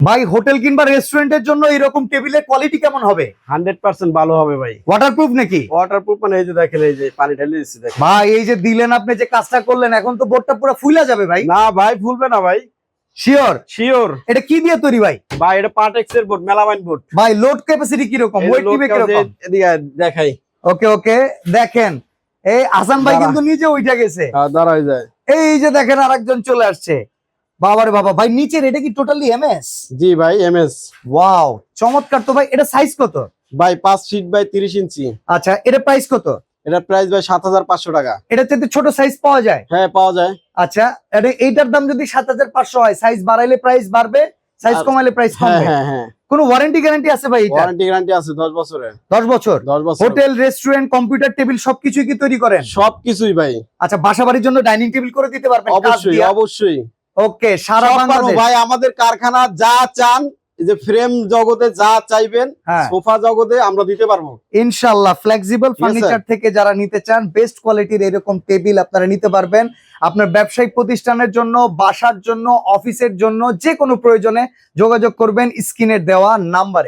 ভাই হোটেল কিংবা রেস্টুরেন্টের জন্য এরকম টেবিলের কোয়ালিটি কেমন হবে? 100% ভালো হবে ভাই। ওয়াটারপ্রুফ নাকি? ওয়াটারপ্রুফ মানে এই যে দেখেন, এই যে পানি ঢেলে দিচ্ছি দেখেন। ভাই এই যে দিলেন আপনি, যে কাজটা করলেন, এখন তো বোর্ডটা পুরো ফুলে যাবে ভাই। না ভাই, ফুলবে না ভাই। শিওর? শিওর। এটা কি দিয়ে তৈরি ভাই? ভাই এটা পার্টেক্স এর বোর্ড, মেলামাইন বোর্ড। ভাই লোড ক্যাপাসিটি কি রকম, ওয়েট নিবে কি রকম? এদিকে দেখাই। ওকে ওকে, দেখেন এই হাসান ভাই কিন্তু নিজে উঠে গেছে। দাঁড়াই যায়। এই যে দেখেন আরেকজন চলে আসছে। বাবারে বাবা, ভাই নিচের এটা কি টোটালি এমএস? জি ভাই, এমএস। ওয়াও চমৎকার। তো ভাই এটা সাইজ কত? ভাই 5 ফিট বাই 30 ইঞ্চি। আচ্ছা, এটা প্রাইস কত? এটা প্রাইস ভাই 7500 টাকা। এটা থেকে ছোট সাইজ পাওয়া যায়? হ্যাঁ পাওয়া যায়। আচ্ছা, এইটার দাম যদি 7500 হয়, সাইজ বাড়াইলে প্রাইস বাড়বে, সাইজ কমাইলে প্রাইস হ্যাঁ কমবে? হ্যাঁ হ্যাঁ। কোনো ওয়ারেন্টি গ্যারান্টি আছে ভাই? এটা ওয়ারেন্টি গ্যারান্টি আছে 10 বছরের। 10 বছর? 10 বছর। হোটেল, রেস্টুরেন্ট, কম্পিউটার টেবিল সবকিছু কি তৈরি করেন? সবকিছুই ভাই। আচ্ছা, বাসা বাড়ির জন্য ডাইনিং টেবিল করে দিতে পারবেন? অবশ্যই অবশ্যই। ওকে, সারা সব পারবো বাংলাদেশ ভাই। আমাদের কারখানা যা চান, এই যে ফ্রেম জগতে যা চাইবেন, হ্যাঁ। সোফা জগতে আমরা দিতে পারবো ইনশাআল্লাহ। ফ্লেক্সিবল ফার্নিচার থেকে যারা নিতে চান, বেস্ট কোয়ালিটির এরকম টেবিল আপনারা নিতে পারবেন। আপনার ব্যবসায়িক প্রতিষ্ঠানের জন্য, বাসার জন্য, অফিসের জন্য, যে কোনো প্রয়োজনে যোগাযোগ করবেন স্ক্রিনের দেওয়া নাম্বারে।